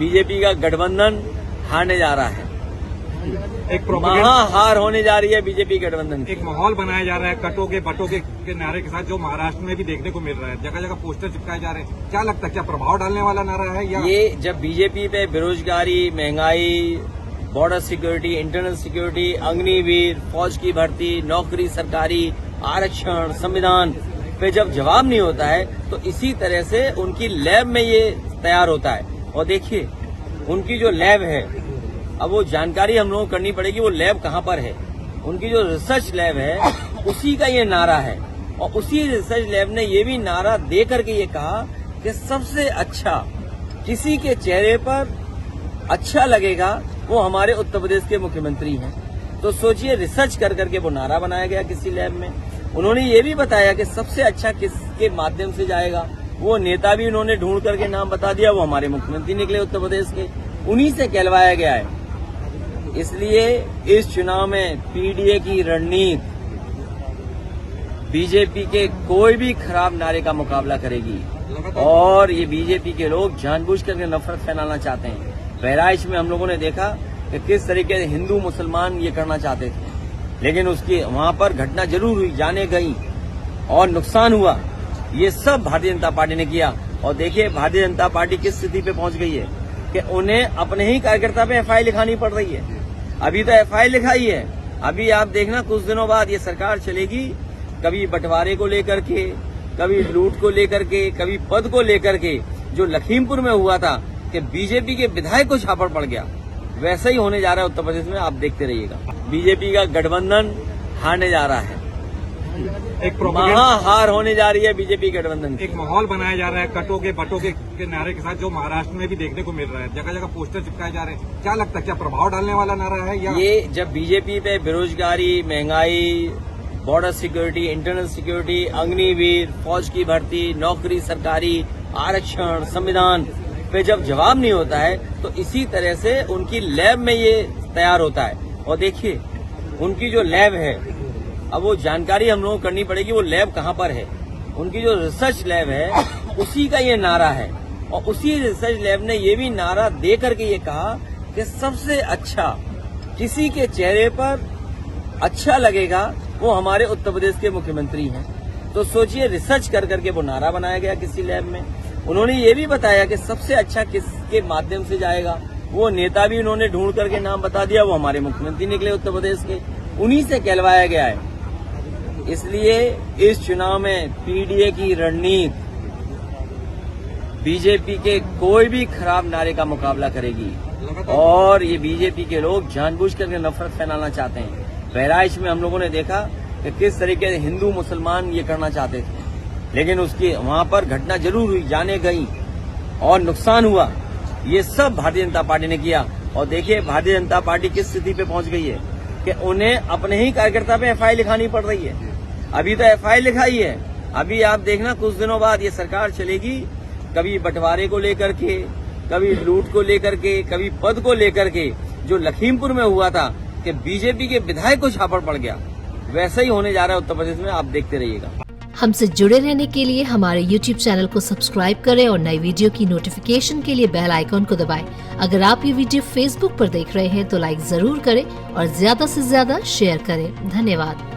BJP का गठबंधन हारने जा रहा है। एक महाहार होने जा रही है बीजेपी गठबंधन की। एक माहौल बनाया जा रहा है कटोगे बटोगे के नारे के साथ, जो महाराष्ट्र में भी देखने को मिल रहा है। जगह जगह पोस्टर चिपकाए जा रहे हैं। क्या लगता है, क्या प्रभाव डालने वाला नारा है या ये जब बीजेपी पे बेरोजगारी, महंगाई, border security, internal security, Agniveer, फौज की भर्ती, नौकरी सरकारी, आरक्षण, संविधान पे जब जवाब नहीं होता है तो इसी तरह से उनकी लैब में ये तैयार होता है। और देखिए उनकी जो लैब है, अब वो जानकारी हम लोगों को करनी पड़ेगी वो लैब कहाँ पर है। उनकी जो रिसर्च लैब है उसी का ये नारा है। और उसी रिसर्च लैब ने ये भी नारा दे करके ये कहा कि सबसे अच्छा किसी के चेहरे पर अच्छा लगेगा वो हमारे उत्तर प्रदेश के मुख्यमंत्री हैं। तो सोचिए, रिसर्च कर करके वो नारा बनाया गया किसी लैब में। उन्होंने ये भी बताया कि सबसे अच्छा किसके माध्यम से जाएगा, वो नेता भी उन्होंने ढूंढ करके नाम बता दिया, वो हमारे मुख्यमंत्री निकले उत्तर प्रदेश के, उन्हीं से कहलवाया गया है। इसलिए इस चुनाव में पीडीए की रणनीति बीजेपी के कोई भी खराब नारे का मुकाबला करेगी। और ये बीजेपी के लोग जानबूझ करके नफरत फैलाना चाहते हैं। बहराइच में हम लोगों ने देखा कि किस तरीके से हिंदू मुसलमान ये करना चाहते थे, लेकिन उसकी वहां पर घटना जरूर हुई, जाने गई और नुकसान हुआ। ये सब भारतीय जनता पार्टी ने किया। और देखिए भारतीय जनता पार्टी किस स्थिति पे पहुंच गई है कि उन्हें अपने ही कार्यकर्ता पे एफआईआर लिखानी पड़ रही है। अभी तो एफआईआर लिखाई है, अभी आप देखना कुछ दिनों बाद ये सरकार चलेगी, कभी बंटवारे को लेकर के, कभी लूट को लेकर के, कभी पद को लेकर के। जो लखीमपुर में हुआ था कि बीजेपी के विधायक को छापड़ पड़ गया, वैसा ही होने जा रहा है उत्तर प्रदेश में। आप देखते रहिएगा, बीजेपी का गठबंधन हारने जा रहा है। एक महाहार होने जा रही है बीजेपी गठबंधन की। एक माहौल बनाया जा रहा है कटोगे बटोगे के नारे के साथ, जो महाराष्ट्र में भी देखने को मिल रहा है। जगह जगह पोस्टर चिपकाए जा रहे हैं। क्या लगता है, क्या प्रभाव डालने वाला नारा है या ये जब बीजेपी पे बेरोजगारी, महंगाई, border security, internal security, Agniveer, फौज की भर्ती, नौकरी सरकारी, आरक्षण, संविधान पे जब जवाब नहीं होता है तो इसी तरह से उनकी लैब में ये तैयार होता है। और देखिए उनकी जो लैब है, अब वो जानकारी हम लोगों को करनी पड़ेगी वो लैब कहाँ पर है। उनकी जो रिसर्च लैब है उसी का ये नारा है। और उसी रिसर्च लैब ने ये भी नारा दे करके ये कहा कि सबसे अच्छा किसी के चेहरे पर अच्छा लगेगा वो हमारे उत्तर प्रदेश के मुख्यमंत्री हैं। तो सोचिए, रिसर्च कर करके वो नारा बनाया गया किसी लैब में। उन्होंने ये भी बताया कि सबसे अच्छा किसके माध्यम से जाएगा, वो नेता भी उन्होंने ढूंढ करके नाम बता दिया, वो हमारे मुख्यमंत्री निकले उत्तर प्रदेश के, उन्हीं से कहलवाया गया है। इसलिए इस चुनाव में पीडीए की रणनीति बीजेपी के कोई भी खराब नारे का मुकाबला करेगी। और ये बीजेपी के लोग जानबूझ करके नफरत फैलाना चाहते हैं। बहराइच में हम लोगों ने देखा कि किस तरीके से हिंदू मुसलमान ये करना चाहते थे, लेकिन उसकी वहां पर घटना जरूर हुई, जाने गई और नुकसान हुआ। ये सब भारतीय जनता पार्टी ने किया। और देखिए भारतीय जनता पार्टी किस स्थिति पे पहुंच गई है कि उन्हें अपने ही कार्यकर्ता पे एफआईआर लिखानी पड़ रही है। अभी तो एफआईआर लिखाई है, अभी आप देखना कुछ दिनों बाद ये सरकार चलेगी, कभी बंटवारे को लेकर के, कभी लूट को लेकर के, कभी पद को लेकर के। जो लखीमपुर में हुआ था कि बीजेपी के विधायक को छापड़ पड़ गया, वैसा ही होने जा रहा है उत्तर प्रदेश में। आप देखते रहिएगा। हमसे जुड़े रहने के लिए हमारे YouTube चैनल को सब्सक्राइब करें और नई वीडियो की नोटिफिकेशन के लिए बेल आइकॉन को दबाएं। अगर आप ये वीडियो Facebook पर देख रहे हैं तो लाइक जरूर करें और ज्यादा से ज्यादा शेयर करें। धन्यवाद।